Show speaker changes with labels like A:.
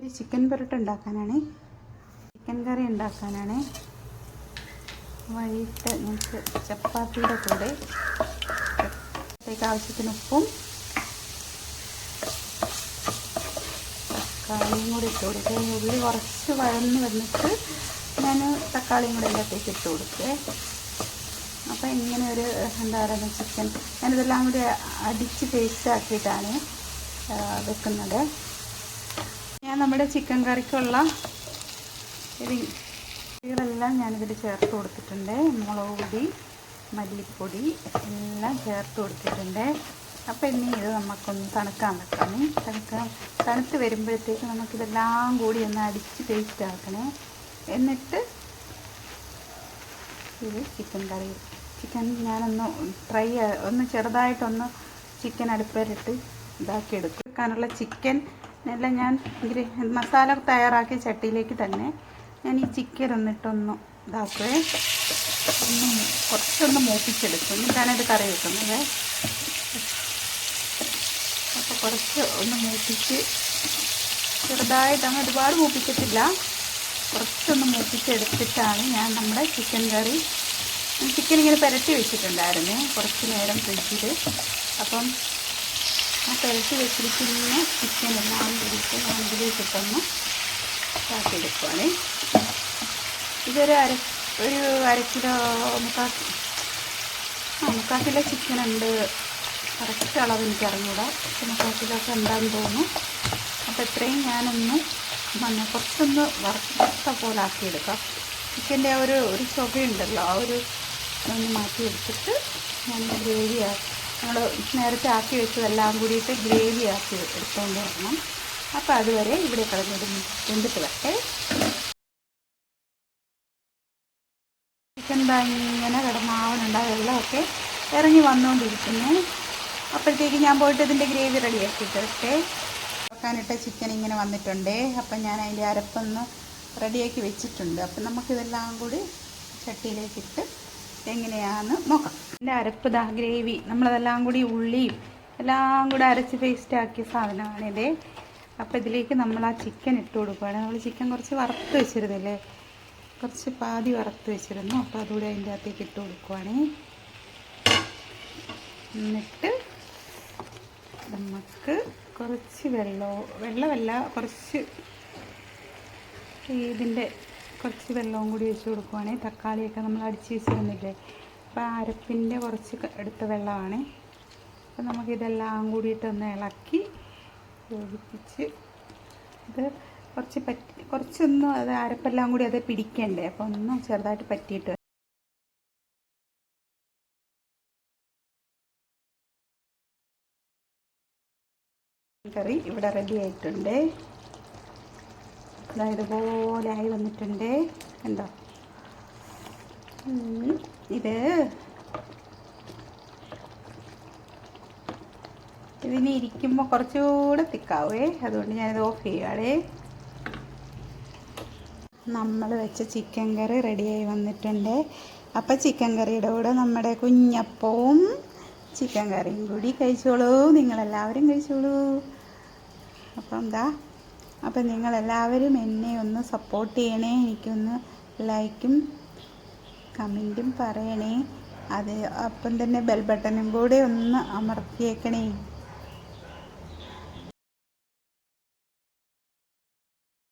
A: ഒരു ചിക്കൻ പൊറോട്ട ഉണ്ടാക്കാനാണ്, ചിക്കൻ കറി ഉണ്ടാക്കാനാണ്. വൈകിട്ട് നമുക്ക് ചപ്പാത്തിയുടെ കൂടെ ആവശ്യത്തിന് ഉപ്പും തക്കാളിയും കൂടി ഇട്ട് കൊടുക്കുക. ഉള്ളി കുറച്ച് വഴന്ന് വന്നിട്ട് ഞാൻ തക്കാളിയും കൂടി അതിനകത്തേക്ക് ഇട്ട് കൊടുക്കുക. അപ്പോൾ ഇങ്ങനെ ഒരു എന്താ പറയുക ചിക്കൻ ഞാനിതെല്ലാം കൂടി അടിച്ച് പേസ്റ്റ് ആക്കിയിട്ടാണ് വെക്കുന്നത്. ഞാൻ നമ്മുടെ ചിക്കൻ കറിക്കുള്ള ഇതെല്ലാം ഞാനിതിൽ ചേർത്ത് കൊടുത്തിട്ടുണ്ട്. മുളക് പൊടി, മല്ലിപ്പൊടി എല്ലാം ചേർത്ത് കൊടുത്തിട്ടുണ്ട്. അപ്പോൾ ഇനി ഇത് നമുക്കൊന്ന് തണുക്കാൻ വെക്കണേ. തണുത്ത് വരുമ്പോഴത്തേക്ക് നമുക്കിതെല്ലാം കൂടി ഒന്ന് അടിച്ച് പേസ്റ്റ് ആക്കണേ. എന്നിട്ട് ഇത് ചിക്കൻ ഞാനൊന്ന് ഒന്ന് ചെറുതായിട്ടൊന്ന് ചിക്കൻ അടുപ്പിലിട്ട് ഇതാക്കിയെടുക്കും. വെക്കാനുള്ള ചിക്കൻ എല്ലാം ഞാൻ മസാല തയ്യാറാക്കിയ ചട്ടിയിലേക്ക് തന്നെ ഞാൻ ഈ ചിക്കൻ ഒന്നിട്ടൊന്ന് ഇതാക്കുവേ, കുറച്ചൊന്ന് മൂപ്പിച്ചെടുക്കും. എന്നിട്ടാണ് ഇത് കറി വെക്കുന്നത്. അപ്പോൾ കുറച്ച് ഒന്ന് മൂപ്പിച്ച് ചെറുതായിട്ട് അങ്ങ് ഒരുപാട് മൂപ്പിച്ചിട്ടില്ല, കുറച്ചൊന്ന് മൂപ്പിച്ചെടുത്തിട്ടാണ് ഞാൻ നമ്മുടെ ചിക്കൻ ഇങ്ങനെ പുരട്ടി വെച്ചിട്ടുണ്ടായിരുന്നു കുറച്ച് നേരം ഫ്രിഡ്ജിൽ. അപ്പം ആ പുരട്ടി വെച്ചിരിക്കുന്ന ചിക്കൻ എല്ലാം കൂടിയിട്ട് ഞാൻ ഇതിലേക്കിട്ടൊന്ന് ഇതാക്കിയെടുക്കുവാണ്. ഇതൊരു അര കിലോ മുക്കാൽ കിലോ ചിക്കൻ ഉണ്ട്. കറക്റ്റ് അളവ് എനിക്കറിഞ്ഞൂടാ, മുക്കാൽ കിലോ ഒക്കെ എന്താണെന്ന് തോന്നുന്നു. അപ്പോൾ ഇത്രയും ഞാനൊന്ന് കുറച്ചൊന്ന് വറുത്ത പോലെ ആക്കിയെടുക്കാം. ചിക്കൻ്റെ ആ ഒരു ചുവയുണ്ടല്ലോ, ആ ഒരു ഒന്ന് മാറ്റി എടുത്തിട്ട് ഞാൻ ഗ്രേവി നമ്മൾ നേരത്തെ ആക്കി വെച്ചതെല്ലാം കൂടിയിട്ട് ഗ്രേവി ആക്കി എടുത്തുകൊണ്ട് വരണം. അപ്പോൾ അതുവരെ ഇവിടെ വെന്തിട്ട് വരട്ടെ. ചിക്കൻ ഇങ്ങനെ കിടന്നാവുന്നുണ്ട്, ആ വെള്ളമൊക്കെ ഇറങ്ങി വന്നുകൊണ്ടിരിക്കുന്നു. അപ്പോഴത്തേക്ക് ഞാൻ പോയിട്ട് ഇതിൻ്റെ ഗ്രേവി റെഡിയാക്കിയിട്ട് വരട്ടെ. വെക്കാനിട്ട ചിക്കൻ ഇങ്ങനെ വന്നിട്ടുണ്ട്. അപ്പം ഞാൻ അതിൻ്റെ അരപ്പൊന്ന് റെഡിയാക്കി വെച്ചിട്ടുണ്ട്. അപ്പം നമുക്കിതെല്ലാം കൂടി ചട്ടിയിലേക്കിട്ട് എങ്ങനെയാണെന്ന് നോക്കാം. എൻ്റെ അരപ്പ് ഗ്രേവി നമ്മളതെല്ലാം കൂടി ഉള്ളിയും എല്ലാം കൂടി അരച്ച് പേസ്റ്റ് ആക്കിയ സാധനമാണിത്. അപ്പോൾ ഇതിലേക്ക് നമ്മൾ ആ ചിക്കൻ ഇട്ട് കൊടുക്കുകയാണ്. നമ്മൾ ചിക്കൻ കുറച്ച് വറുത്ത് വെച്ചിരുന്നില്ലേ, കുറച്ച് പാതി വറുത്ത് വെച്ചിരുന്നു. അപ്പോൾ അതുകൂടി അതിൻ്റെ അകത്തേക്ക് ഇട്ട് കൊടുക്കുകയാണ്. എന്നിട്ട് നമുക്ക് കുറച്ച് വെള്ളമല്ല കുറച്ച് ഇതിൻ്റെ കുറച്ച് വെള്ളവും കൂടി ഒഴിച്ച് കൊടുക്കുവാണെങ്കിൽ തക്കാളിയൊക്കെ നമ്മൾ അടിച്ച് വെച്ചിരുന്നില്ലേ, അപ്പോൾ ആ അരപ്പിൻ്റെ കുറച്ച് എടുത്ത വെള്ളമാണ്. അപ്പോൾ നമുക്കിതെല്ലാം കൂടിയിട്ടൊന്ന് ഇളക്കി യോജിപ്പിച്ച് ഇത് കുറച്ചൊന്നും അത് അരപ്പെല്ലാം കൂടി അത് പിടിക്കണ്ടേ, അപ്പോൾ ഒന്ന് ചെറുതായിട്ട് പറ്റിയിട്ട് കറി ഇവിടെ റെഡി ആയിട്ടുണ്ട്. ഇതുപോലെ ആയി വന്നിട്ടുണ്ട്, കണ്ടോ. ഇതിനി ഇരിക്കുമ്പോൾ കുറച്ചുകൂടെ തിക്കാവേ, അതുകൊണ്ട് ഞാനിത് ഓഫ് ചെയ്യുകയാണേ. നമ്മൾ വെച്ച ചിക്കൻ കറി റെഡിയായി വന്നിട്ടുണ്ട്. അപ്പോൾ ചിക്കൻ കറിയുടെ കൂടെ നമ്മുടെ കുഞ്ഞപ്പവും ചിക്കൻ കറിയും കൂടി കഴിച്ചോളൂ, നിങ്ങളെല്ലാവരും കഴിച്ചോളൂ. അപ്പം നിങ്ങളെല്ലാവരും എന്നെ ഒന്ന് സപ്പോർട്ട് ചെയ്യണേ, എനിക്കൊന്ന് ലൈക്കും കമൻറ്റും പറയണേ. അപ്പം തന്നെ ബെൽ ബട്ടണും കൂടെ ഒന്ന് അമർത്തിയേക്കണേ.